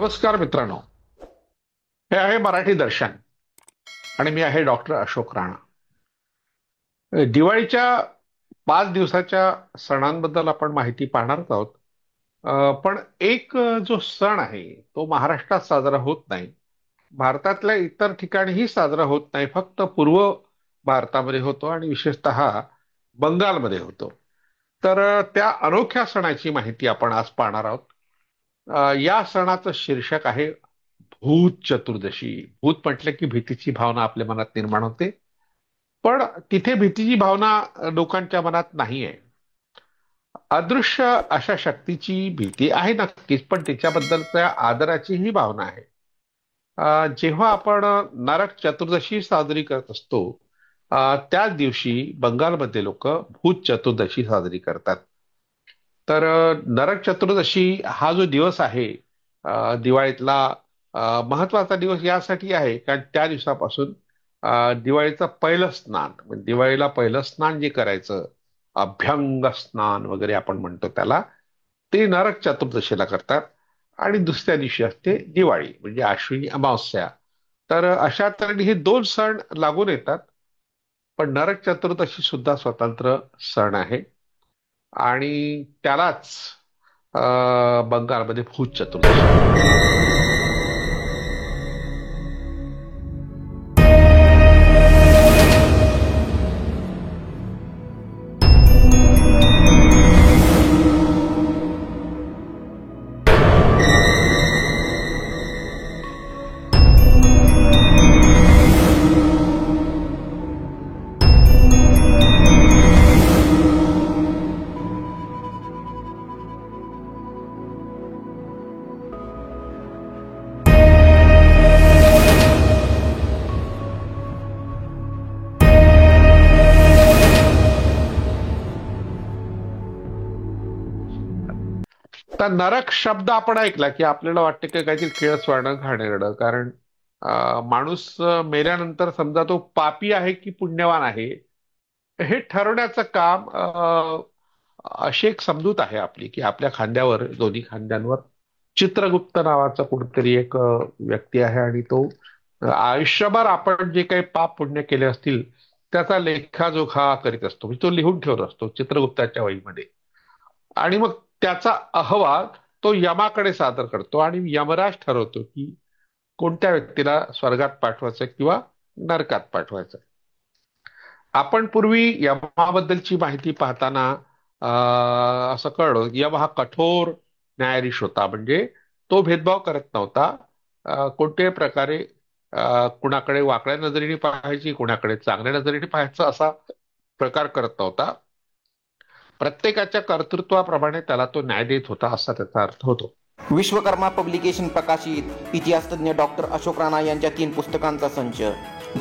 नमस्कार मित्रांनो, हे आहे मराठी दर्शन आणि मी आहे डॉक्टर अशोक राणा. दिवाळीच्या 5 दिवसाच्या सणांबद्दल आपण माहिती पाहणार आहोत. पण एक जो सण आहे तो महाराष्ट्रात साजरा होत नाही. भारतातल्या इतर ठिकाणीही साजरा होत नाही, फक्त पूर्व भारतामध्ये होतो आणि विशेषतः बंगालमध्ये होतो. तर त्या अनोख्या सणाची माहिती आपण आज पाहणार आहोत. या सणाचं शीर्षक आहे भूत चतुर्दशी. भूत म्हटलं की भीतीची भावना आपल्या मनात निर्माण होते, पण तिथे भीतीची भावना लोकांच्या मनात नाहीये. अदृश्य अशा शक्तीची भीती आहे नक्कीच, पण तिच्याबद्दलच्या आदराची ही भावना आहे. जेव्हा आपण नरक चतुर्दशी साजरी करत असतो, त्याच दिवशी बंगालमध्ये लोक भूत चतुर्दशी साजरी करतात. तर नरक चतुर्दशी हा जो दिवस आहे, दिवाळीतला महत्वाचा दिवस यासाठी आहे कारण त्या दिवसापासून दिवाळीचं पहिलं स्नान, म्हणजे दिवाळीला पहिलं स्नान जे करायचं, अभ्यंग स्नान वगैरे आपण म्हणतो त्याला, ते नरक चतुर्दशीला करतात. आणि दुसऱ्या दिवशी असते दिवाळी, म्हणजे आश्विनी अमावस्या. तर अशा तऱ्हेने हे दोन सण लागून येतात. पण नरक चतुर्दशी सुद्धा स्वतंत्र सण आहे आणि त्यालाच बंगालमध्ये भूत चतुर्दशी म्हणतात. तर नरक शब्द आपण ऐकला की आपल्याला वाटतं की काहीतरी किळस घाणेरडं. कारण माणूस मेल्यानंतर समजा तो पापी आहे की पुण्यवान आहे, हे ठरवण्याचं काम अशी एक समजूत आहे आपली, की आपल्या खांद्यावर, दोन्ही खांद्यांवर चित्रगुप्त नावाचा कुठतरी एक व्यक्ती आहे आणि तो आयुष्यभर आपण जे काही पाप पुण्य केले असतील त्याचा लेखाजोखा करीत असतो, म्हणजे तो लिहून ठेवत असतो चित्रगुप्ताच्या वहीमध्ये. आणि मग त्याचा अहवाल तो यमाकडे सादर करतो आणि यमराज ठरवतो की कोणत्या व्यक्तीला स्वर्गात पाठवायचं किंवा नरकात पाठवायचं. आपण पूर्वी यमाबद्दलची माहिती पाहताना असं कळलं, यम हा कठोर न्यायाधीश होता. म्हणजे तो भेदभाव करत नव्हता. कोणत्याही प्रकारे कुणाकडे वाकड्या नजरेने पाहायची, कुणाकडे चांगल्या नजरेने पाहायचं असा प्रकार करत नव्हता. प्रत्येकाच्या कर्तृत्वाप्रमाणे त्याला तो न्याय देत होता, असा त्याचा अर्थ होतो. विश्वकर्मा पब्लिकेशन प्रकाशित इतिहासतज्ञ डॉक्टर अशोक राणा यांच्या 3 पुस्तकांचा संच,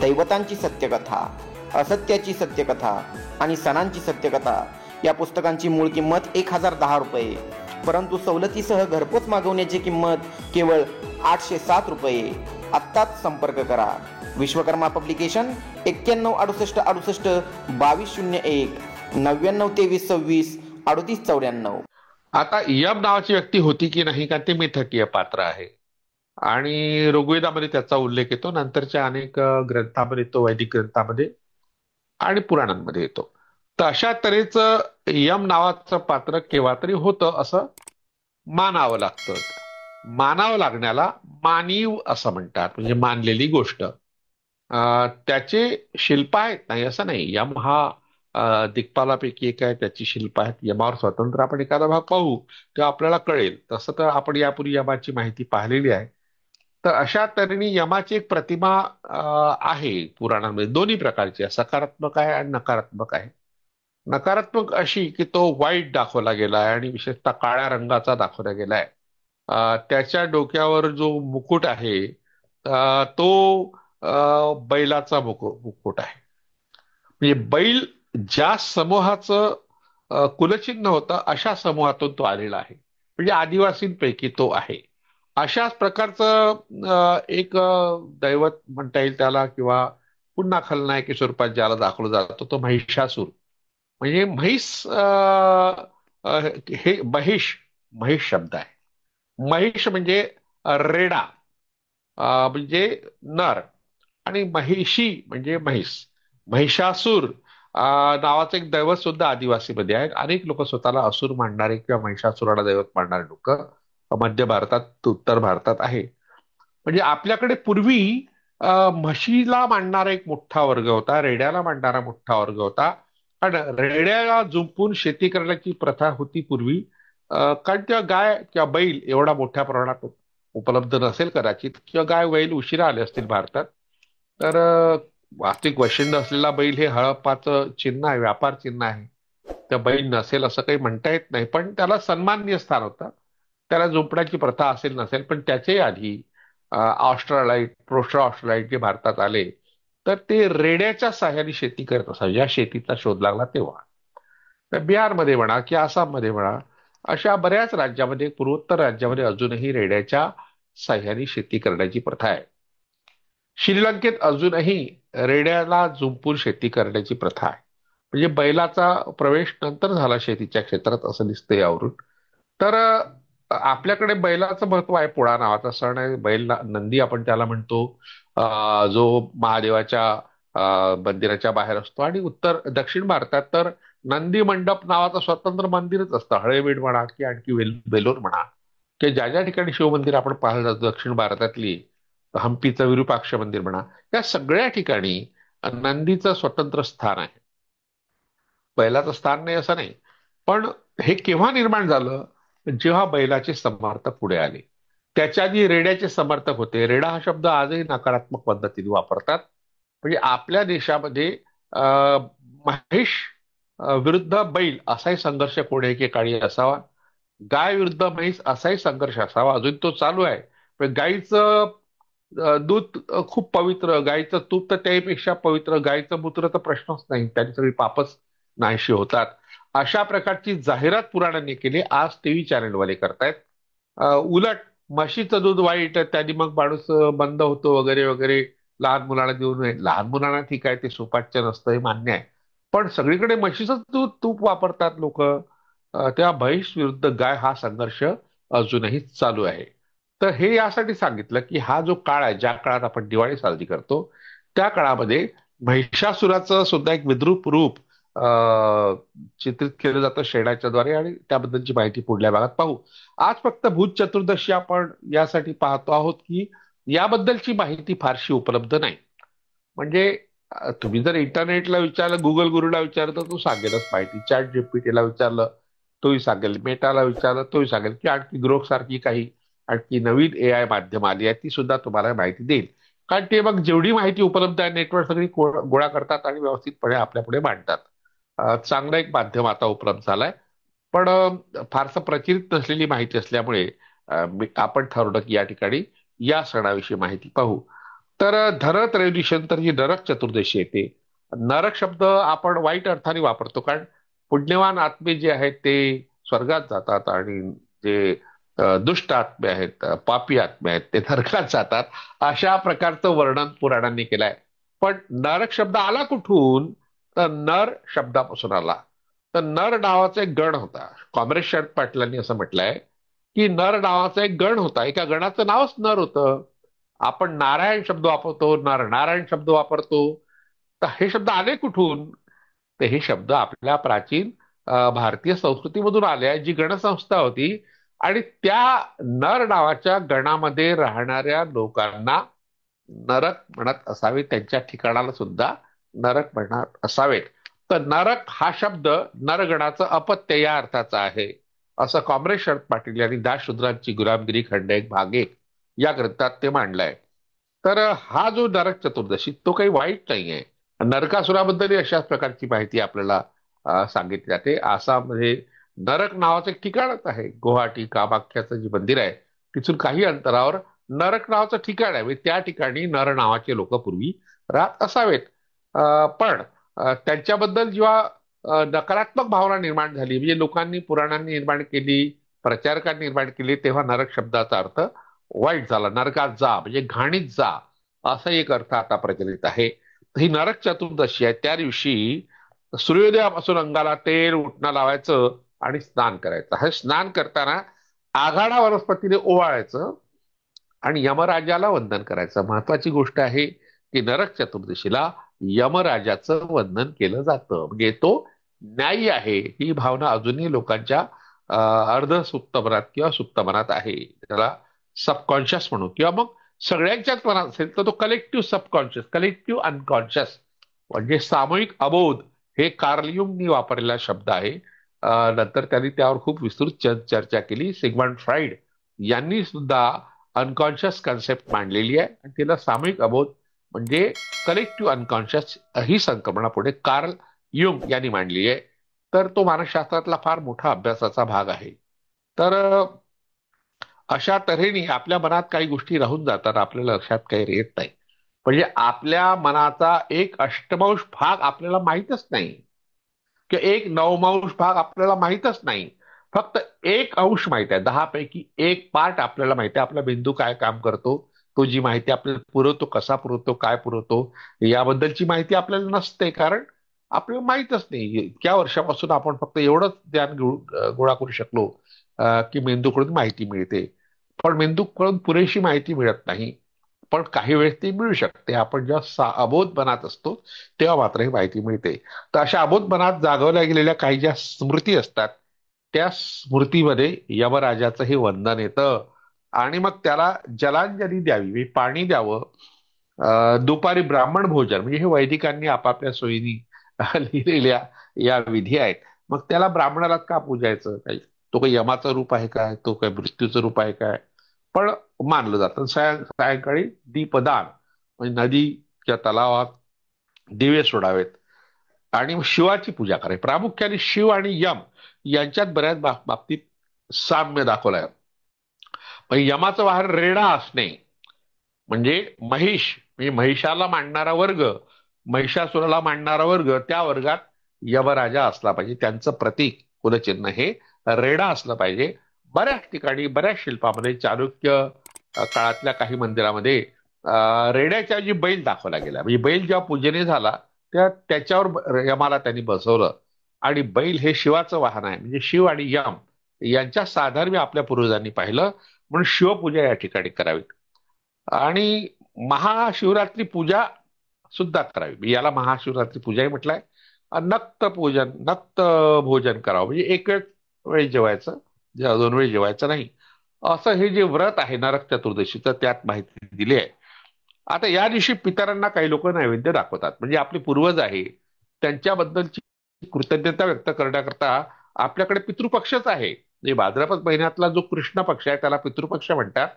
दैवतांची सत्यकथा, असत्याची सत्यकथा आणि सणांची सत्यकथा या पुस्तकांची मूळ किंमत 1010 रुपये, परंतु सवलतीसह घरपोच मागवण्याची किंमत केवळ 807 रुपये. आत्ताच संपर्क करा. विश्वकर्मा पब्लिकेशन 916868 2201 992326 3894. आता यम नावाची व्यक्ती होती की नाही का ते मिथकीय पात्र आहे आणि ऋग्वेदामध्ये त्याचा उल्लेख येतो. नंतरच्या अनेक ग्रंथामध्ये तो, वैदिक ग्रंथामध्ये आणि पुराणांमध्ये येतो. तर अशा तऱ्हेचं यम नावाचं पात्र केव्हा तरी होतं असं मानावं लागतं. मानावं लागण्याला मानीव असं म्हणतात, म्हणजे मानलेली गोष्ट. त्याचे शिल्प आहेत, नाही असं नाही. यम हा दिक्पालापैकी एक आहे, त्याची शिल्प आहेत. यमावर स्वतंत्र आपण एखादा भाग पाहू तेव्हा आपल्याला कळेल. तसं तर आपण यापूर्वी यमाची माहिती पाहिलेली आहे. तर अशा तऱ्हेने यमाची एक प्रतिमा आहे पुराणांमध्ये, दोन्ही प्रकारची आहे, सकारात्मक आहे आणि नकारात्मक आहे. नकारात्मक अशी की तो वाईट दाखवला गेलाय आणि विशेषतः काळ्या रंगाचा दाखवला गेलाय. त्याच्या डोक्यावर जो मुकुट आहे, तो बैलाचा मुकुट आहे. म्हणजे बैल ज्या समूहाचं कुलचिन्ह होतं अशा समूहातून तो आलेला आहे, म्हणजे आदिवासींपैकी तो आहे. अशाच प्रकारचं एक दैवत म्हणता येईल त्याला, किंवा पुन्हा खलनायकी स्वरूपात ज्याला दाखवलं जातं तो महिषासूर. म्हणजे म्हैस, हे महिष, महिष शब्द आहे. महिष म्हणजे रेडा म्हणजे नर, आणि महिषी म्हणजे म्हैस. महिषासूर नावाचं एक दैवत सुद्धा आदिवासीमध्ये आहे. अनेक लोक स्वतःला असुर मानणारे किंवा महिषासुराला दैवत मानणारे लोक मध्य भारतात, उत्तर भारतात आहे. म्हणजे आपल्याकडे पूर्वी म्हशीला मांडणारा एक मोठा वर्ग होता, रेड्याला मांडणारा मोठा वर्ग होता. कारण रेड्याला जुंपून शेती करण्याची प्रथा होती पूर्वी. कारण तेव्हा गाय किंवा बैल एवढा मोठ्या प्रमाणात उपलब्ध नसेल कदाचित, किंवा गाय बैल उशिरा आले असतील भारतात. तर वास्तविक वैशिष्ट्य असलेला बैल हे हळप्पाचं चिन्ह आहे, व्यापार चिन्ह आहे. त्या बैल नसेल असं काही म्हणता येत नाही, पण त्याला सन्माननीय स्थान होतं. त्याला झोपण्याची प्रथा असेल नसेल, पण त्याच्याही आधी ऑस्ट्रालाइट, प्रोस्ट्रा ऑस्ट्रालाइट जे भारतात आले, तर ते रेड्याच्या साह्याने शेती करत असतात. या शेतीचा शोध लागला तेव्हा. तर बिहारमध्ये म्हणा की आसाममध्ये म्हणा, अशा बऱ्याच राज्यामध्ये, पूर्वोत्तर राज्यामध्ये अजूनही रेड्याच्या साह्याने शेती करण्याची प्रथा आहे. श्रीलंकेत अजूनही रेड्याला जुंपून शेती करण्याची प्रथा आहे. म्हणजे बैलाचा प्रवेश नंतर झाला शेतीच्या क्षेत्रात असं दिसतं यावरून. तर आपल्याकडे बैलाचं महत्व आहे. पोळा नावाचा सण आहे. बैल नंदी आपण त्याला म्हणतो, जो महादेवाच्या मंदिराच्या बाहेर असतो. आणि दक्षिण भारतात तर नंदी मंडप नावाचं स्वतंत्र मंदिरच असतं. हळेबीड म्हणा की आणखी बेलूर म्हणा, की ज्या ज्या ठिकाणी शिवमंदिर आपण पाहिलं जातो दक्षिण भारतातली, हम्पीचं विरुपाक्ष मंदिर म्हणा, या सगळ्या ठिकाणी नंदीचं स्वतंत्र स्थान आहे. बैलाचं स्थान नाही असं नाही. पण हे केव्हा निर्माण झालं? जेव्हा बैलाचे समर्थक पुढे आले. त्याच्या आधी रेड्याचे समर्थक होते. रेडा हा शब्द आजही नकारात्मक पद्धतीने वापरतात. म्हणजे आपल्या देशामध्ये महेश विरुद्ध बैल असाही संघर्ष कोणी एकेकाळी असावा. गाय विरुद्ध म्हैस असाही संघर्ष असावा. अजून तो चालू आहे. पण गाईचं दूध खूप पवित्र, गाईचं तूप तर त्यापेक्षा पवित्र, गाईचं मूत्र तर प्रश्नच नाही, त्यांनी सगळी पापच नाहीशी होतात. अशा प्रकारची जाहिरात पुराणांनी केली. आज टीव्ही चॅनलवाले करतायत. उलट म्हशीचं दूध वाईट, त्यांनी मग माणूस बंद होतो वगैरे वगैरे, लहान मुलांना देऊ नये. लहान मुलांना ठीक आहे, ते सुपाच्य नसतं हे मान्य आहे. पण सगळीकडे म्हशीचं दूध तूप वापरतात लोक. तेव्हा म्हैस विरुद्ध गाय हा संघर्ष अजूनही चालू आहे. तर हे यासाठी सांगितलं की हा जो काळ आहे, ज्या काळात आपण दिवाळी साजरी करतो, त्या काळामध्ये महिषासुराचं सुद्धा एक विद्रूप रूप चित्रित केलं जातं शेणाच्या द्वारे, आणि त्याबद्दलची माहिती पुढल्या भागात पाहू. आज फक्त भूत चतुर्दशी आपण यासाठी पाहतो आहोत की याबद्दलची माहिती फारशी उपलब्ध नाही. म्हणजे तुम्ही जर इंटरनेटला विचारलं, गुगल गुरुला विचारलं, तर तो सांगेलच माहिती. चॅट जीपीटीला विचारलं तोही सांगेल, मेटाला विचारलं तोही सांगेल, की आणखी ग्रोक सारखी काही आणखी नवीन AI माध्यम आली आहे, ती सुद्धा तुम्हाला माहिती देईल. कारण ते मग जेवढी माहिती उपलब्ध आहे नेटवर सगळी गोळा करतात आणि व्यवस्थितपणे आपल्या पुढे मांडतात. चांगलं एक माध्यम आता उपलब्ध झालंय. पण फारसं प्रचलित नसलेली माहिती असल्यामुळे आपण ठरवलं की या ठिकाणी या सणाविषयी माहिती पाहू. तर धनत्रयोदशीनंतर जी नरक चतुर्दशी येते. नरक शब्द आपण वाईट अर्थाने वापरतो, कारण पुण्यवान आत्मे जे आहेत ते स्वर्गात जातात, आणि जे दुष्ट आत्मे आहेत, पापी आत्मे आहेत, ते नरकात जातात. अशा प्रकारचं वर्णन पुराणांनी केलंय. पण नरक शब्द आला कुठून? तर नर शब्दापासून आला. तर नर नावाचा एक गण होता. कॉम्रेड शरद पाटलांनी असं म्हटलंय की नर नावाचा एक गण होता. एका गणाचं नावच नर होतं. आपण नारायण शब्द वापरतो, नर नारायण शब्द वापरतो. तर हे शब्द आले कुठून? तर हे शब्द आपल्या प्राचीन भारतीय संस्कृतीमधून आले आहे, जी गणसंस्था होती. आणि त्या नर नावाच्या गणामध्ये राहणाऱ्या लोकांना नरक म्हणत असावे, त्यांच्या ठिकाणाला सुद्धा नरक म्हणत असावेत. तर नरक हा शब्द नरगणाचं अपत्य या अर्थाचा आहे, असं कॉम्रेड शरद पाटील यांनी दासशूद्रांची गुलामगिरी खंड एक भाग एक या ग्रंथात ते मांडलाय. तर हा जो नरक चतुर्दशी तो काही वाईट नाहीये. नरकासुराबद्दल अशाच प्रकारची माहिती आपल्याला सांगितली जाते. आसाममध्ये नरक नावाचं एक ठिकाणच आहे. गुवाहाटी कामाख्याचं जे मंदिर आहे तिथून काही अंतरावर नरक नावाचं ठिकाण आहे. म्हणजे त्या ठिकाणी नर नावाचे लोक पूर्वी राहत असावेत. पण त्यांच्याबद्दल जेव्हा नकारात्मक भावना निर्माण झाली, म्हणजे लोकांनी, पुराणांनी निर्माण केली, प्रचारकांनी निर्माण केली, तेव्हा नरक शब्दाचा अर्थ वाईट झाला. नरकात जा म्हणजे घाणीत जा, असा एक अर्थ आता प्रचलित आहे. ही नरक चतुर्दशी आहे. त्या दिवशी सूर्योदयापासून अंगाला तेल उटणं लावायचं आणि स्नान करायचं. हे स्नान करताना आघाडा वनस्पतीने ओवाळायचं. आणि यमराजाला वंदन करायचं. महत्वाची गोष्ट आहे की नरक चतुर्दशीला यमराजाचं वंदन केलं जातं. म्हणजे तो न्यायी आहे ही भावना अजूनही लोकांच्या अर्ध सुप्तमनात किंवा सुप्तमनात आहे. त्याला सबकॉन्शियस म्हणू किंवा मग सगळ्यांच्याच मनात असेल तर तो कलेक्टिव्ह सबकॉन्शियस, कलेक्टिव्ह अनकॉन्शियस म्हणजे सामूहिक अबोध, हे कार्ल युंगनी वापरलेला शब्द आहे. नंतर त्यांनी त्यावर खूप विस्तृत चर्चा केली. सिग्मंड फ्राईड यांनी सुद्धा अनकॉन्शियस कन्सेप्ट मांडलेली आहे आणि तिला सामूहिक अबोध म्हणजे कलेक्टिव्ह अनकॉन्शियस ही संकल्पना पुढे कार्ल युंग यांनी मांडली आहे. तर तो मानसशास्त्रातला फार मोठा अभ्यासाचा भाग आहे. तर अशा तऱ्हेने आपल्या मनात काही गोष्टी राहून जातात, आपल्या लक्षात काही येत नाही. म्हणजे आपल्या मनाचा एक अष्टमांश भाग आपल्याला माहीतच नाही किंवा एक नवमांश भाग आपल्याला माहीतच नाही. फक्त एक अंश माहित आहे, 10 पैकी एक पार्ट आपल्याला माहिती आहे. आपला बिंदू काय काम करतो, तो जी माहिती आपल्याला पुरवतो, कसा पुरवतो, काय पुरवतो, याबद्दलची माहिती आपल्याला नसते. कारण आपल्याला माहीतच नाही. इतक्या वर्षापासून आपण फक्त एवढंच ज्ञान गोळा करू शकलो की मेंदूकडून माहिती मिळते. पण मेंदूकडून पुरेशी माहिती मिळत नाही. पण काही वेळेस ती मिळू शकते. आपण जेव्हा अबोध बनात असतो तेव्हा मात्र ही माहिती मिळते. तर अशा अबोध मनात जागवल्या गेलेल्या काही ज्या स्मृती असतात त्या स्मृतीमध्ये यमराजाचं हे वंदन येतं. आणि मग त्याला जलांजली द्यावी, म्हणजे पाणी द्यावं. दुपारी ब्राह्मण भोजन, म्हणजे हे वैदिकांनी आपापल्या सोयीनी लिहिलेल्या या विधी आहेत. मग त्याला ब्राह्मणाला का पूजायचं? काही तो काही यमाचं रूप आहे काय, तो काही मृत्यूचं रूप आहे काय? पण मानलं जातं. सायंकाळी दीपदान म्हणजे नदीच्या तलावात दिवे सोडावेत आणि मग शिवाची पूजा करावी. प्रामुख्याने शिव आणि यम यांच्यात बऱ्याच बाबतीत साम्य दाखवलंय. पण यमाचं वाहन रेडा असणे म्हणजे महिष, म्हणजे महिषाला मांडणारा वर्ग, महिषासुराला मांडणारा वर्ग, त्या वर्गात यमराजा असला पाहिजे. त्यांचं प्रतीक कुलचिन्ह हे रेडा असलं पाहिजे. बऱ्याच ठिकाणी बऱ्याच शिल्पामध्ये चालुक्य काळातल्या काही मंदिरामध्ये रेड्याच्या जी बैल दाखवला गेला. म्हणजे बैल जेव्हा पूजने झाला त्या त्याच्यावर यमाला त्यांनी बसवलं. आणि बैल हे शिवाचं वाहन आहे. म्हणजे शिव आणि यम यांच्या साधर्म्य आपल्या पूर्वजांनी पाहिलं म्हणून शिवपूजा या ठिकाणी करावी. आणि महाशिवरात्री पूजा सुद्धा करावी. याला महाशिवरात्री पूजाही म्हटलंय. नक्त पूजन, नक्त भोजन करावं म्हणजे एक वेळ जेवायचं, 2 वेळ जेवायचं नाही, असं हे जे व्रत आहे नरक चतुर्दशीचं त्यात माहिती दिली आहे. आता या दिवशी पितरांना काही लोक नैवेद्य दाखवतात. म्हणजे आपले पूर्वज आहे त्यांच्याबद्दलची कृतज्ञता व्यक्त करण्याकरता आपल्याकडे पितृपक्षच आहे. म्हणजे भाद्रपद महिन्यातला जो कृष्ण पक्ष आहे त्याला पितृपक्ष म्हणतात.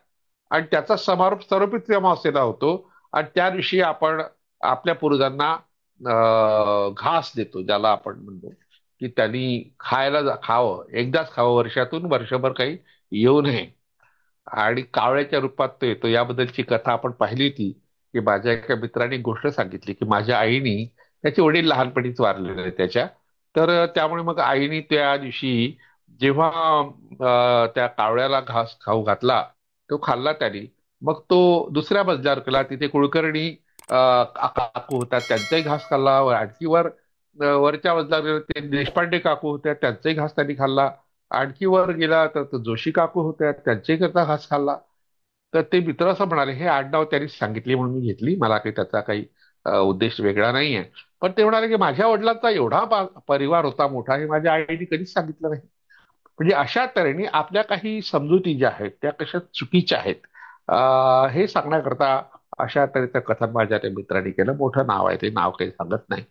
आणि त्याचा समारोप सर्वपितृ अमावस्येला होतो. आणि त्या दिवशी आपण आपल्या पूर्वजांना घास देतो, ज्याला आपण म्हणतो की त्यांनी खावं, एकदाच खावं वर्षातून, वर्षभर काही येऊ नये. आणि कावळ्याच्या रूपात तो येतो. याबद्दलची कथा आपण पाहिली होती की माझ्या एका मित्राने गोष्ट सांगितली की माझ्या आईनी, त्याचे वडील लहानपणीच वारलेले त्याच्या, तर त्यामुळे मग आईनी त्या दिवशी जेव्हा त्या कावळ्याला घास खाऊ घातला, तो खाल्ला त्याने. मग तो दुसऱ्या मजल्यावर गेला, तिथे कुलकर्णी काकू होता, त्यांचाही घास खाल्ला. आणखी वरच्या मजल्यावर गेला, ते देशपांडे काकू होत्या, त्यांचाही घास त्यांनी खाल्ला. आणखी वर गेला तर जोशी काकू होत्या, त्यांच्याही करता घास खाल्ला. तर ते मित्र असं म्हणाले, हे आडनाव त्यांनी सांगितली म्हणून मी घेतली, मला काही त्याचा काही उद्देश वेगळा नाहीये. पण ते म्हणाले की माझ्या वडिलांचा एवढा परिवार होता मोठा, हे माझ्या आईने कधीच सांगितलं नाही. म्हणजे अशा तऱ्हेने आपल्या काही समजुती ज्या आहेत त्या कशा चुकीच्या आहेत हे सांगण्याकरता अशा तऱ्हेचं कथन माझ्या त्या मित्रांनी केलं. मोठं नाव आहे, ते नाव काही सांगत नाही.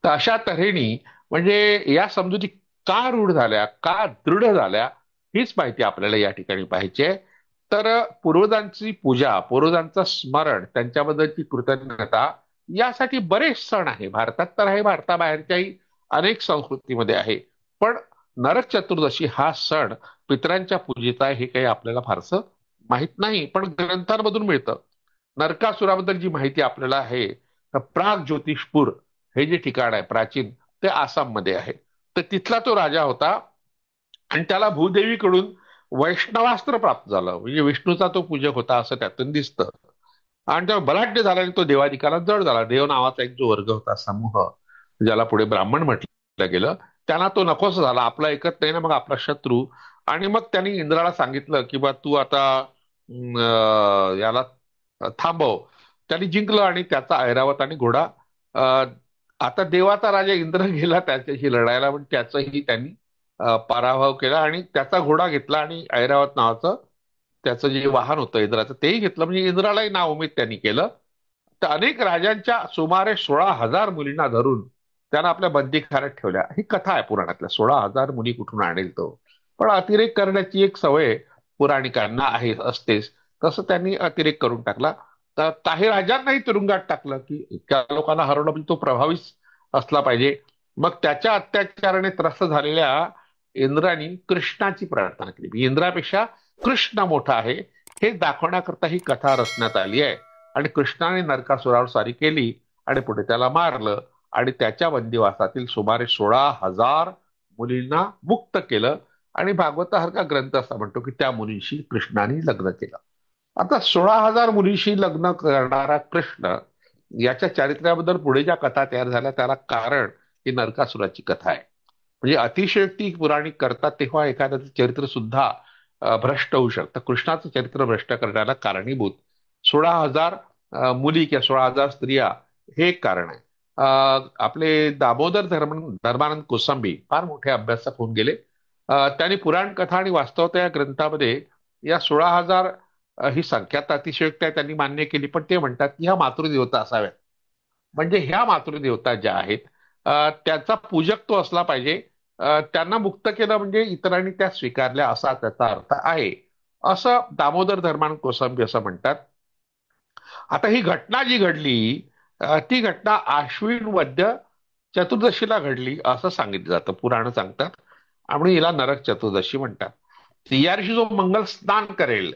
तर अशा तऱ्हेने म्हणजे या समजुती का रूढ झाल्या, का दृढ झाल्या, हीच माहिती आपल्याला या ठिकाणी पाहिजे. तर पूर्वजांची पूजा, पूर्वजांचं स्मरण, त्यांच्याबद्दलची कृतज्ञता यासाठी बरेच सण आहे. भारतात तर आहे, भारताबाहेरच्याही अनेक संस्कृतीमध्ये आहे. पण नरक चतुर्दशी हा सण पितरांच्या पूजेचा हे काही आपल्याला फारसं माहित नाही, पण ग्रंथांमधून मिळतं. नरकासुराबद्दल जी माहिती आपल्याला आहे, तर प्राग ज्योतिषपूर हे जे ठिकाण आहे प्राचीन, ते आसाममध्ये आहे. तर तिथला तो राजा होता आणि त्याला भूदेवीकडून वैष्णवास्त्र प्राप्त झालं. म्हणजे विष्णूचा तो पूजक होता असं त्यातून दिसतं. आणि तेव्हा बलाढ्य झाल्याने तो देवाधिकाला जड झाला. देव नावाचा एक जो वर्ग होता, समूह, ज्याला पुढे ब्राह्मण म्हटलं गेलं, त्यांना तो नकोस झाला. आपला ऐकत नाही ना मग आपला शत्रू. आणि मग त्यांनी इंद्राला सांगितलं की बा तू आता याला थांबव. त्यांनी जिंकलं आणि त्याचा ऐरावत आणि घोडा अ, आता देवाचा राजा इंद्र गेला त्याच्याशी लढायला, पण त्याचाही त्यांनी पराभव केला आणि त्याचा घोडा घेतला आणि ऐरावत नावाचं त्याचं जे वाहन होतं इंद्राचं तेही घेतलं. म्हणजे इंद्रालाही नाउमेद त्यांनी केलं. तर अनेक राजांच्या सुमारे 16,000 मुलींना धरून त्यांना आपल्या बंदीखान्यात ठेवल्या. ही कथा आहे पुराणातल्या. 16,000 मुली कुठून आणेल तो. पण अतिरेक करण्याची एक सवय पुराणिकांना आहे, असतेच. तसं त्यांनी अतिरेक करून टाकला. तर काही राजांनाही तुरुंगात टाकलं की इतक्या लोकांना हरवलं म्हणजे तो प्रभावीच असला पाहिजे. मग त्याच्या अत्याचाराने त्रस्त झालेल्या इंद्राने कृष्णाची प्रार्थना केली. इंद्रापेक्षा कृष्ण मोठा आहे हे दाखवण्याकरता ही कथा रचण्यात आली आहे. आणि कृष्णाने नरकासुरावर स्वारी केली आणि पुढे त्याला मारलं आणि त्याच्या बंदिवासातील सुमारे 16,000 मुलींना मुक्त केलं. आणि भागवतासारखा ग्रंथ असा म्हणतो की त्या मुलींशी कृष्णाने लग्न केलं. आता 16,000 मुलींशी लग्न करणारा कृष्ण याच्या चारित्र्याबद्दल पुढे ज्या कथा तयार झाल्या त्याला कारण ही नरकासुराची कथा आहे. म्हणजे अतिशयोक्ती पुराणिक करतात तेव्हा एखाद्याचं चरित्र सुद्धा भ्रष्ट होऊ शकतं. कृष्णाचं चरित्र भ्रष्ट करण्याला कारणीभूत 16,000 मुली किंवा 16,000 स्त्रिया हे एक कारण आहे. आपले दामोदर धर्मानंद कोसंबी फार मोठे अभ्यासक होऊन गेले. त्यांनी पुराण कथा आणि वास्तवता या ग्रंथामध्ये या 16,000 ही संख्यात अतिशयोक्ती आहे त्यांनी मान्य केली. पण ते म्हणतात की ह्या मातृदेवता असाव्यात. म्हणजे ह्या मातृदेवता ज्या आहेत त्याचा पूजक तो असला पाहिजे. त्यांना मुक्त केलं म्हणजे इतरांनी त्या स्वीकारल्या असा त्याचा अर्थ आहे, असं दामोदर धर्मानंद कोसंबी असं म्हणतात. आता ही घटना जी घडली ती घटना आश्विन वद्य चतुर्दशीला घडली असं सांगितलं जातं. पुराण सांगतात आणि हिला नरक चतुर्दशी म्हणतात. या दिवशी जो मंगल स्नान करेल,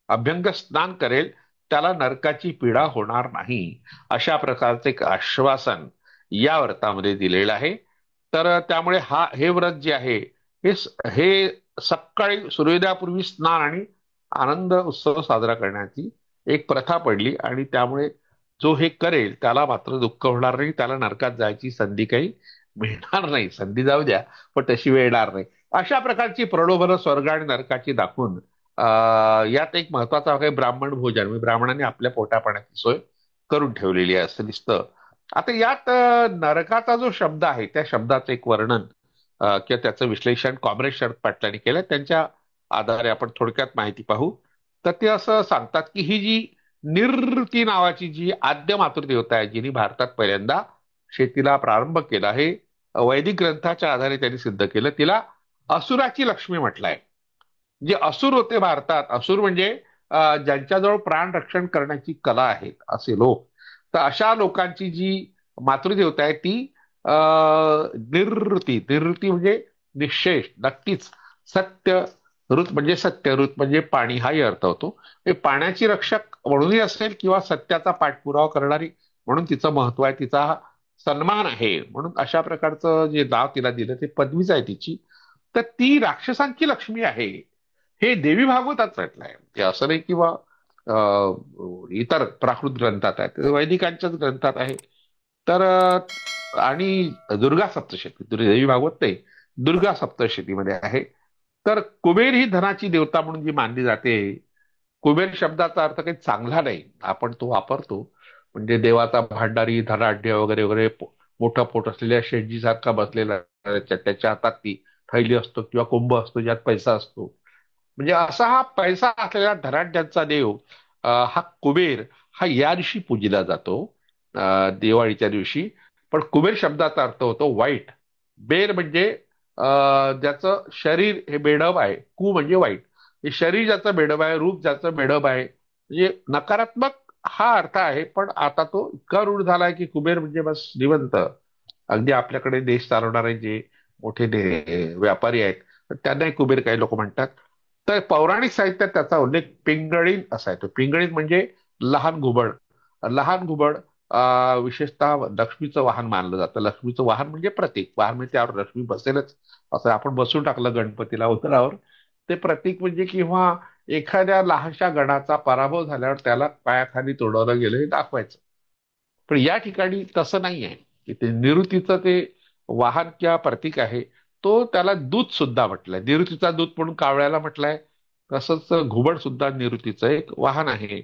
अभ्यंग स्नान करेल, त्याला नरकाची पीडा होणार नाही, अशा प्रकारचे एक आश्वासन या व्रतामध्ये दिलेलं आहे. तर त्यामुळे हे व्रत जे आहे हे सकाळी सूर्योदयापूर्वी स्नान आणि आनंद उत्सव साजरा करण्याची एक प्रथा पडली आणि त्यामुळे जो हे करेल त्याला मात्र दुःख होणार नाही, त्याला नरकात जायची संधी काही मिळणार नाही. संधी जाऊ द्या, पण तशी वेळ येणार नाही. अशा प्रकारची प्रलोभनं स्वर्ग आणि नरकाची दाखवून यात एक महत्वाचा भाग आहे ब्राह्मण भोजन. म्हणजे ब्राह्मणांनी आपल्या पोटापाण्याची सोय करून ठेवलेली आहे असं दिसतं. आता यात नरकाचा जो शब्द आहे त्या शब्दाचं एक वर्णन किंवा त्याचं विश्लेषण कॉम्रेड शरद पाटलांनी केलं. त्यांच्या आधारे आपण थोडक्यात माहिती पाहू. तर ते असं सांगतात की ही जी निरृती नावाची जी आद्य मातृदेवता आहे जिने भारतात पहिल्यांदा शेतीला प्रारंभ केला आहे, वैदिक ग्रंथाच्या आधारे त्यांनी सिद्ध केलं. तिला असुराची लक्ष्मी म्हटलंय. जे असुर होते भारतात, असुर म्हणजे ज्यांच्याजवळ प्राण रक्षण करण्याची कला आहे असे लोक. तर अशा लोकांची जी मातृदेवता आहे ती निरृती. निरृती म्हणजे निश्शेष, नक्कीच. सत्य ऋत म्हणजे सत्य, ऋत म्हणजे पाणी हाही अर्थ होतो. हे पाण्याची रक्षक म्हणूनही असेल किंवा सत्याचा पाठपुरावा करणारी म्हणून तिचं महत्व आहे, तिचा हा सन्मान आहे. म्हणून अशा प्रकारचं जे नाव तिला दिलं ते पदवीच आहे तिची. तर ती राक्षसांची लक्ष्मी आहे हे देवी भागवतात म्हटलंय. ते असं नाही किंवा इतर प्राकृत ग्रंथात आहे, ते वैदिकांच्याच ग्रंथात आहे. तर आणि दुर्गा सप्तशती, देवी भागवत नाही, दुर्गा सप्तशतीमध्ये आहे. तर कुबेर ही धनाची देवता म्हणून जी मानली जाते. कुबेर शब्दाचा अर्थ काही चांगला नाही, आपण तो वापरतो. म्हणजे देवाचा भांडारी, धनाढ्य वगैरे वगैरे, मोठं पोट असलेल्या शेठजी सारखा बसलेला, त्याच्या हातात ती थैली असतो किंवा कुंभ असतो ज्यात पैसा असतो. म्हणजे असा हा पैसा असलेला धनाढ्यांचा देव हा कुबेर हा या दिवशी पूजला जातो, दिवाळीच्या दिवशी. पण कुबेर शब्दाचा अर्थ होतो वाईट. बेर म्हणजे ज्याचं शरीर हे बेडब आहे, कु म्हणजे वाईट. हे शरीर ज्याचं बेडब आहे, रूप ज्याचं बेडब आहे, म्हणजे नकारात्मक हा अर्थ आहे. पण आता तो इतका रूढ झालाय की कुबेर म्हणजे बस श्रीमंत. अगदी आपल्याकडे देश चालवणारे जे मोठे व्यापारी आहेत तर त्यांनाही कुबेर काही लोक म्हणतात. तर पौराणिक साहित्यात त्याचा उल्लेख पिंगळीण असा येतो. पिंगळीण म्हणजे लहान घुबड. लहान घुबड विशेषतः लक्ष्मीचं वाहन मानलं जातं. लक्ष्मीचं वाहन म्हणजे प्रतीक. वाहन म्हणजे त्यावर लक्ष्मी बसेलच असं आपण बसून टाकलं गणपतीला उतरावर, ते प्रतीक म्हणजे किंवा एखाद्या लहानशा गणाचा पराभव झाल्यावर त्याला पायाखाली तोडवलं गेलं हे दाखवायचं. पण या ठिकाणी तसं नाही आहे की ते निवृत्तीचं ते वाहन किंवा प्रतीक आहे. तो त्याला दूत सुद्धा म्हटलंय. निवृत्तीचा दूत म्हणून कावळ्याला म्हटलंय. तसंच घुबड सुद्धा निवृत्तीचं एक वाहन आहे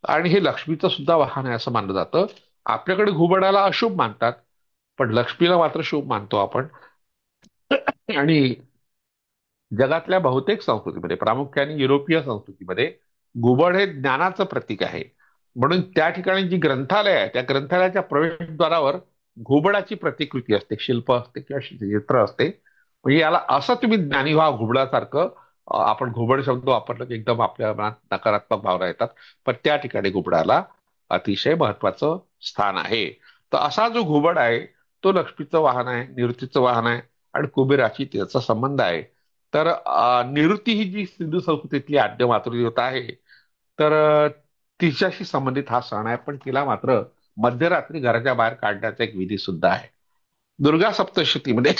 आणि हे लक्ष्मीचं सुद्धा वाहन आहे असं मानलं जातं. आपल्याकडे घुबडाला अशुभ मानतात, पण लक्ष्मीला मात्र शुभ मानतो आपण. आणि जगातल्या बहुतेक संस्कृतीमध्ये, प्रामुख्याने युरोपीय संस्कृतीमध्ये, घुबड हे ज्ञानाचं प्रतीक आहे. म्हणून त्या ठिकाणी जी ग्रंथालय आहे त्या ग्रंथालयाच्या प्रवेशद्वारावर घुबडाची प्रतिकृती असते, शिल्प असते किंवा चित्र असते. म्हणजे याला असं तुम्ही ज्ञानी व्हा घुबडासारखं. आपण घुबड शब्द वापरला की एकदम आपल्या मनात नकारात्मक भावना येतात, पण त्या ठिकाणी घुबडाला अतिशय महत्वाचं स्थान आहे. तर असा जो घुबड आहे तो लक्ष्मीचं वाहन आहे, निवृत्तीचं वाहन आहे आणि कुबेराची त्याचा संबंध आहे. तर निवृत्ती ही जी सिंधू संस्कृतीतली आद्य मातृदेवता आहे, तर तिच्याशी संबंधित हा सण आहे, पण तिला मात्र मध्यरात्री घराच्या बाहेर काढण्याचा एक विधी सुद्धा आहे. दुर्गा सप्तशतीमध्ये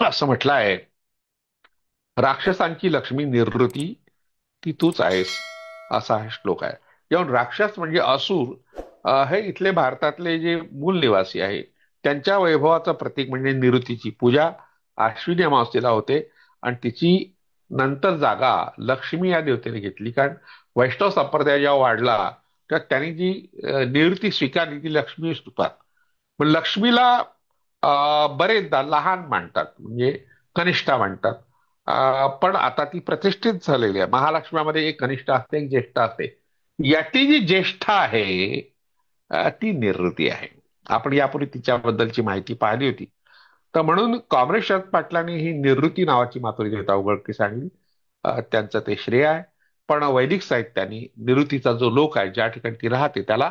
असं म्हटलं आहे, राक्षसांची लक्ष्मी निवृत्ती ती तूच आहेस, असा हा श्लोक आहे. जेव्हा राक्षस म्हणजे असुर, हे इथले भारतातले जे मूल निवासी आहे त्यांच्या वैभवाचं प्रतीक म्हणजे निवृत्तीची पूजा आश्विनी अमावस्येला होते. आणि तिची नंतर जागा लक्ष्मी या देवतेने घेतली, कारण वैष्णव संप्रदाय जेव्हा वाढला तेव्हा त्यांनी जी निवृत्ती स्वीकारली ती लक्ष्मी स्तुतात. पण लक्ष्मीला बरेचदा लहान मानतात, म्हणजे कनिष्ठा मानतात. पण आता ती प्रतिष्ठित झालेली आहे. महालक्ष्म्यामध्ये एक कनिष्ठ असते, एक ज्येष्ठ असते. याची जी ज्येष्ठ आहे ती निवृत्ती आहे. आपण यापूर्वी तिच्याबद्दलची माहिती पाहिली होती. तर म्हणून कॉम्रेड शरद पाटलांनी ही निवृत्ती नावाची मातृ देवता उघडकीस आणली. त्यांचं ते श्रेय आहे. पण वैदिक साहित्याने निवृत्तीचा जो लोक आहे, ज्या ठिकाणी ती राहते, त्याला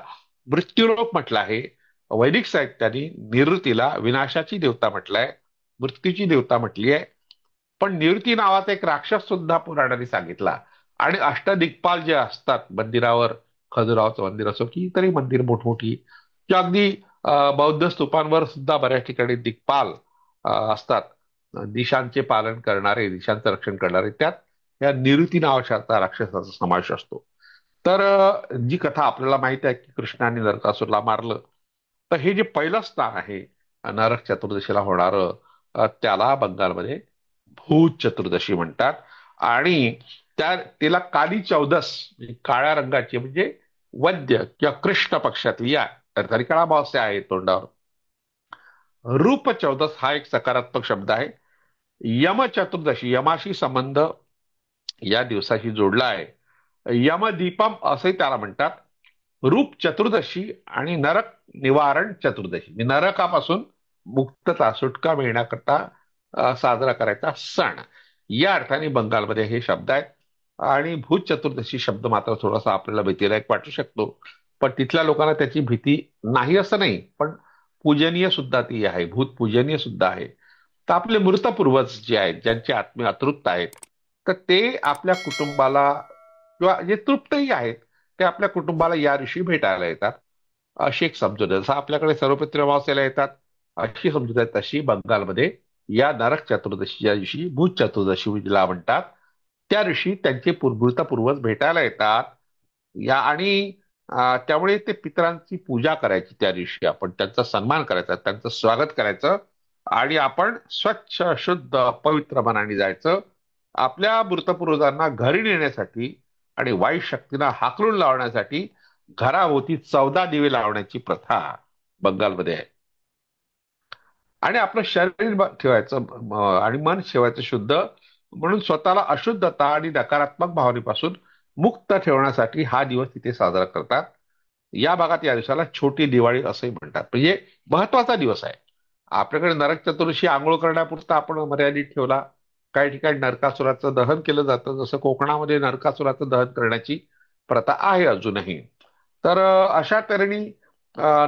मृत्यूलोक म्हटलं आहे. वैदिक साहित्याने निवृत्तीला विनाशाची देवता म्हटलंय, मृत्यूची देवता म्हटली आहे. पण निवृत्ती नावाचा एक राक्षस सुद्धा पुराणाने सांगितला. आणि अष्टदिग्पाल जे असतात मंदिरावर, खजुरावचं मंदिर असो की इतरही मंदिर मोठमोठी, किंवा अगदी बौद्ध स्तूपांवर सुद्धा बऱ्याच ठिकाणी दिग्पाल असतात, दिशांचे पालन करणारे, दिशांचं रक्षण करणारे. त्यात या निवृत्ती नावाच्या राक्षसाचा समावेश असतो. तर जी कथा आपल्याला माहिती आहे की कृष्णाने नरकासुरला मारलं, तर हे जे पहिलं स्थान आहे नरक चतुर्दशीला होणारं, त्याला बंगालमध्ये भूत चतुर्दशी म्हणतात. आणि तिला काली चौदस, म्हणजे काळ्या रंगाची, म्हणजे वद्य किंवा कृष्ण पक्षातली या तरी अमावस्या आहे तोंडावर. रूप चौदस हा एक सकारात्मक शब्द आहे. यम चतुर्दशी, यमाशी संबंध या दिवसाशी जोडला आहे. यमदीपम असे त्याला म्हणतात. रूप चतुर्दशी आणि नरक निवारण चतुर्दशी, म्हणजे नरकापासून मुक्तता, सुटका मिळण्याकरता साजरा करायचा सण, या अर्थाने बंगालमध्ये हे शब्द आहेत. आणि भूत चतुर्दशी शब्द मात्र थोडासा आपल्याला भीतीदायक वाटू शकतो, पण तिथल्या लोकांना त्याची भीती नाही असं नाही, पण पूजनीय सुद्धा ती आहे, भूत पूजनीय सुद्धा आहे. तर आपले मृत पूर्वज जे आहेत, ज्यांचे आत्मे अतृप्त आहेत, तर ते आपल्या कुटुंबाला, किंवा जे तृप्तही आहेत, ते आपल्या कुटुंबाला या दिवशी भेटायला येतात, अशी एक समजूत आहे. जसं आपल्याकडे सर्वपित्री अमावस्येला येतात, अशी समजूत आहे, तशी बंगालमध्ये या नरक चतुर्दशीच्या दिवशी, भूत चतुर्दशी जिला म्हणतात, त्या दिवशी त्यांचे मृत पूर्वज भेटायला येतात. या आणि त्यामुळे ते पितरांची पूजा करायची, त्या दिवशी आपण त्यांचा सन्मान करायचा, त्यांचं स्वागत करायचं. आणि आपण स्वच्छ शुद्ध पवित्र मनाने जायचं, आपल्या मृतपूर्वजांना घरी नेण्यासाठी आणि वाईट शक्तींना हाकलून लावण्यासाठी घराभोवती 14 दिवे लावण्याची प्रथा बंगालमध्ये आहे. आणि आपलं शरीर ठेवायचं आणि मन ठेवायचं शुद्ध, म्हणून स्वतःला अशुद्धता आणि नकारात्मक भावनेपासून मुक्त ठेवण्यासाठी हा दिवस तिथे साजरा करतात. या भागात या दिवसाला छोटी दिवाळी असंही म्हणतात, म्हणजे महत्वाचा दिवस आहे. आपल्याकडे नरक चतुर्दशी आंघोळ करण्यापुरता आपण मर्यादित ठेवला. काही ठिकाणी नरकासुराचं दहन केलं जातं, जसं कोकणामध्ये नरकासुराचं दहन करण्याची प्रथा आहे अजूनही. तर अशा तऱ्हेने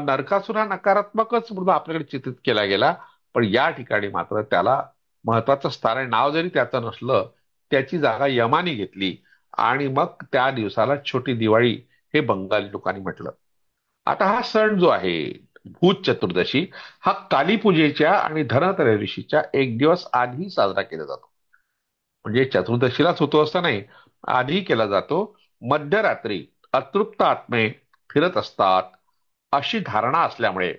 नरकासुर हा नकारात्मकच म्हणून आपल्याकडे चित्रित केला गेला, पण या ठिकाणी मात्र त्याला महत्वाचं स्थान आहे. नाव जरी त्याचं नसलं, त्याची जागा यमानी घेतली आणि मग त्या दिवसाला छोटी दिवाळी हे बंगाली लोकांनी म्हटलं. आता हा सण जो आहे भूत चतुर्दशी, हा कालीपूजेच्या आणि धनत्रयोदशीच्या एक दिवस आधी साजरा केला जातो. म्हणजे चतुर्दशीलाच होतो असं नाही, आधी केला जातो. मध्यरात्री अतृप्त आत्मे फिरत असतात अशी धारणा असल्यामुळे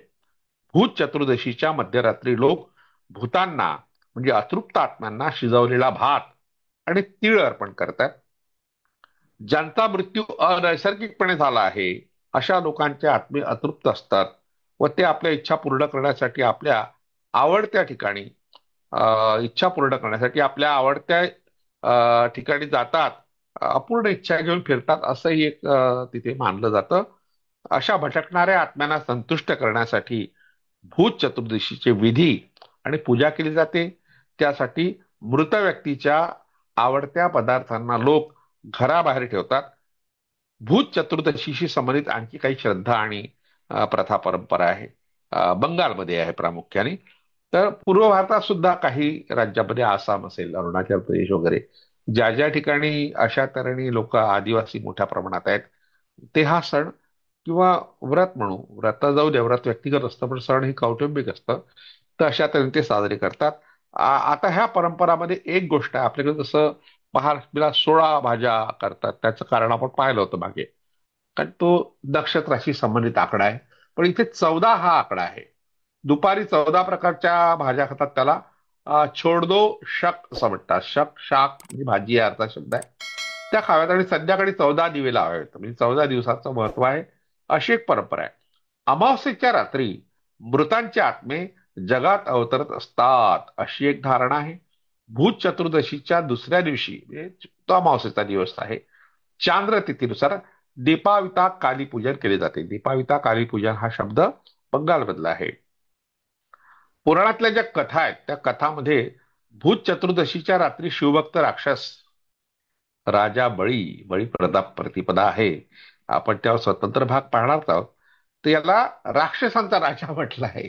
भूत चतुर्दशीच्या मध्यरात्री लोक भूतांना, म्हणजे अतृप्त आत्म्यांना शिजवलेला भात आणि तीळ अर्पण करतात. ज्यांचा मृत्यू अनैसर्गिकपणे झाला आहे अशा लोकांचे आत्मे अतृप्त असतात व ते आपल्या इच्छा पूर्ण करण्यासाठी आपल्या आवडत्या ठिकाणी इच्छा पूर्ण करण्यासाठी आपल्या आवडत्या ठिकाणी जातात. अपूर्ण इच्छा घेऊन फिरतात असंही एक तिथे मानलं जातं. अशा भटकणाऱ्या आत्म्यांना संतुष्ट करण्यासाठी भूत चतुर्दशीचे विधी आणि पूजा केली जाते. त्यासाठी मृत व्यक्तीच्या आवडत्या पदार्थांना लोक घराबाहेर ठेवतात. भूत चतुर्दशीशी संबंधित आणखी काही श्रद्धा आणि प्रथा परंपरा आहे. बंगालमध्ये आहे प्रामुख्याने. तर पूर्व भारतात सुद्धा काही राज्यामध्ये आसाम असेल, अरुणाचल प्रदेश वगैरे ज्या ज्या ठिकाणी अशा तऱ्हेने लोक आदिवासी मोठ्या प्रमाणात आहेत, ते हा सण किंवा व्रत म्हणू, व्रत जाऊ दे, व्रत व्यक्तिगत असतं पण सण हे कौटुंबिक असतं, तर अशा तऱ्हेने ते साजरे करतात. आता ह्या परंपरामध्ये एक गोष्ट आहे, आपल्याकडे जसं महालक्ष्मीला 16 भाज्या करतात त्याचं कारण आपण पाहिलं होतं मागे, कारण तो नक्षत्राशी संबंधित आकडा आहे. पण इथे 14 हा आकडा आहे. दुपारी 14 प्रकारच्या भाज्या खातात त्याला छोड दो शक असं म्हणतात. शक शाक म्हणजे भाजी या अर्थाचा शब्द आहे. त्या खाव्यात आणि संध्याकाळी 14 दिवे लावावेत, म्हणजे 14 दिवसाचं महत्व आहे. अशी एक परंपरा आहे. अमावस्येच्या रात्री मृतांचे आत्मे जगात अवतरत असतात अशी एक धारणा आहे. भूत चतुर्दशीच्या दुसऱ्या दिवशी म्हणजे तो अमावस्येचा दिवस आहे, चांद्र तिथीनुसार दीपाविता कालीपूजन केले जाते. दीपाविता कालीपूजन हा शब्द बंगालमधला आहे. पुराणातल्या ज्या कथा आहेत त्या कथामध्ये भूत चतुर्दशीच्या रात्री शिवभक्त राक्षस राजा बळी प्रताप प्रतिपदा आहे, आपण त्यावर स्वतंत्र भाग पाहणार आहोत. तर याला राक्षसांचा राजा म्हटलं आहे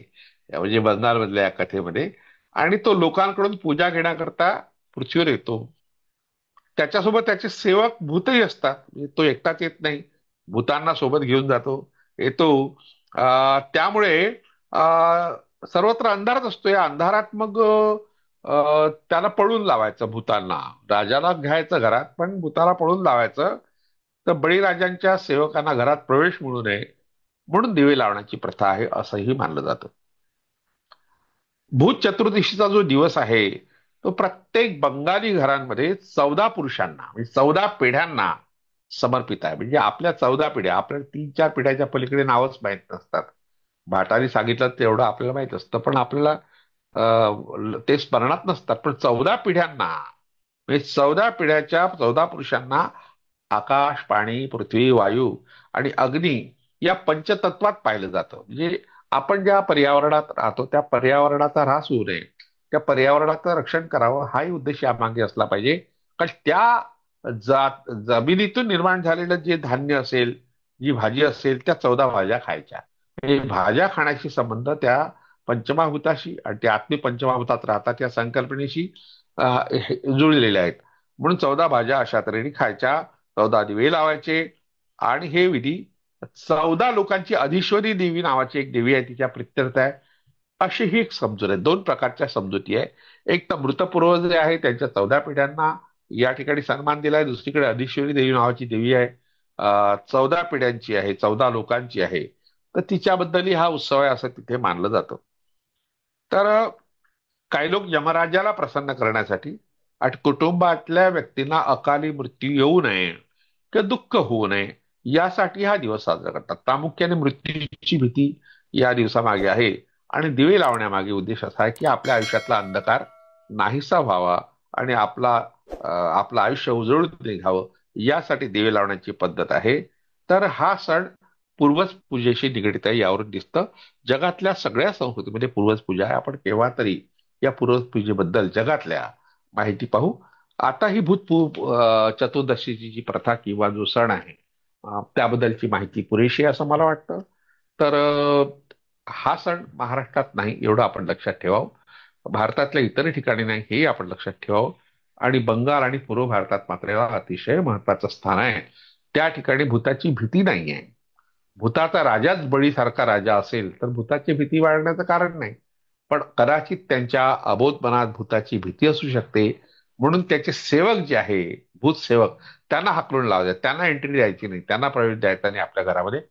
म्हणजे बंगालमधल्या या कथेमध्ये. आणि तो लोकांकडून पूजा घेण्याकरता पृथ्वीवर येतो. त्याच्यासोबत त्याचे सेवक भूतही असतात, म्हणजे तो एकटाच येत नाही, भूतांना सोबत घेऊन जातो, येतो. त्यामुळे सर्वत्र अंधारच असतो. या अंधारात मग त्याला पळून लावायचं भूतांना. राजाला घ्यायचं घरात पण भूताला पळून लावायचं. तर बळीराजांच्या सेवकांना घरात प्रवेश मिळू नये म्हणून दिवे लावण्याची प्रथा आहे असंही मानलं जातं. भूत चतुर्दशीचा जो दिवस आहे तो प्रत्येक बंगाली घरांमध्ये 14 पुरुषांना म्हणजे 14 पिढ्यांना समर्पित आहे. म्हणजे आपल्या 14 पिढ्या, आपल्या 3-4 पिढ्याच्या पलीकडे नावच माहीत नसतात. भाटाने सांगितलं तेवढं आपल्याला माहित असतं, पण आपल्याला ते स्मरणात नसतात. पण 14 पिढ्यांना म्हणजे 14 पिढ्याच्या 14 पुरुषांना आकाश, पाणी, पृथ्वी, वायू आणि अग्नी या पंचतत्वात पाहिलं जातं. म्हणजे आपण ज्या पर्यावरणात राहतो त्या पर्यावरणाचा ऱ्हास होऊ नये, त्या पर्यावरणाचं रक्षण करावं हाही उद्देश यामागे असला पाहिजे. कारण त्या जमिनीतून निर्माण झालेलं जे धान्य असेल, जी भाजी असेल, त्या 14 भाज्या खायच्या. म्हणजे भाज्या खाण्याशी संबंध त्या पंचमहाभूताशी आणि त्या आत्मी पंचमहाभूतात राहतात या संकल्पनेशी जुळलेले आहेत. म्हणून 14 भाज्या अशा तऱ्हेने खायच्या, 14 दिवे लावायचे. आणि हे विधी 14 लोकांची अधिश्वरी देवी नावाची एक देवी आहे तिच्या प्रित्यर्थ आहे, अशी ही एक समजूत आहे. दोन प्रकारच्या समजुती आहे. एक तर मृतपूर्वज जे आहे त्यांच्या 14 पिढ्यांना या ठिकाणी सन्मान दिलाय. दुसरीकडे अधिश्वरी देवी नावाची देवी आहे, 14 पिढ्यांची आहे, 14 लोकांची आहे. तर तिच्याबद्दलही हा उत्सव आहे असं तिथे मानलं जातं. तर काही लोक यमराजाला प्रसन्न करण्यासाठी आणि कुटुंबातल्या व्यक्तींना अकाली मृत्यू येऊ नये किंवा दुःख होऊ नये यासाठी हा दिवस साजरा करतात. प्रामुख्याने मृत्यूची भीती या दिवसामागे आहे. आणि दिवे लावण्यामागे उद्देश असा आहे की आपल्या आयुष्यातला अंधकार नाहीसा व्हावा आणि आपलं आयुष्य उजळून निघावं यासाठी दिवे लावण्याची पद्धत आहे. तर हा सण पूर्वज पूजेशी निगडित आहे यावरून दिसतं. जगातल्या सगळ्या संस्कृतीमध्ये पूर्वज पूजा आहे. आपण केव्हा तरी या पूर्वज पूजेबद्दल जगातल्या माहिती पाहू. आता ही चतुर्दशीची जी प्रथा किंवा जो सण आहे त्याबद्दलची माहिती पुरेशी आहे असं मला वाटतं. तर हा सण महाराष्ट्रात नाही एवढं आपण लक्षात ठेवावं, भारतातल्या इतर ठिकाणी नाही हे आपण लक्षात ठेवावं. आणि बंगाल आणि पूर्व भारतात मात्र याला अतिशय महत्वाचं स्थान आहे. त्या ठिकाणी भूताची भीती नाही आहे. भूताचा राजाच बळीसारखा राजा असेल तर भूताची भीती बाळगण्याचं कारण नाही. पण कदाचित त्यांच्या अबोध मनात भूताची भीती असू शकते, म्हणून त्याचे सेवक जे आहे भूत सेवक त्यांना हाकलून लावायचे, त्यांना एंट्री द्यायची नाही, त्यांना प्रवेश द्यायचा नाही आपल्या घरामध्ये,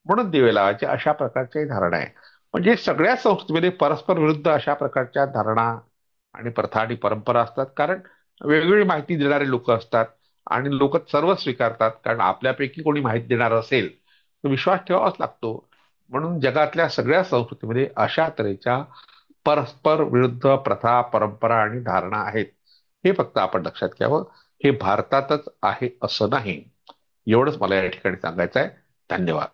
म्हणून दिवे लावायचे अशा प्रकारची धारणा आहे. म्हणजे सगळ्या संस्कृतीमध्ये परस्पर विरुद्ध अशा प्रकारच्या धारणा आणि प्रथा आणि परंपरा असतात. कारण वेगवेगळी माहिती देणारे लोक असतात आणि लोक सर्व स्वीकारतात, कारण आपल्यापैकी कोणी माहिती देणार असेल तर विश्वास ठेवावाच लागतो. म्हणून जगातल्या सगळ्या संस्कृतीमध्ये अशा तऱ्हेच्या परस्पर विरुद्ध प्रथा, परंपरा आणि धारणा आहेत. हे फक्त आपण लक्षात घ्यावं. हे भारतातच आहे असं नाही. एवढंच मला या ठिकाणी सांगायचं आहे. धन्यवाद.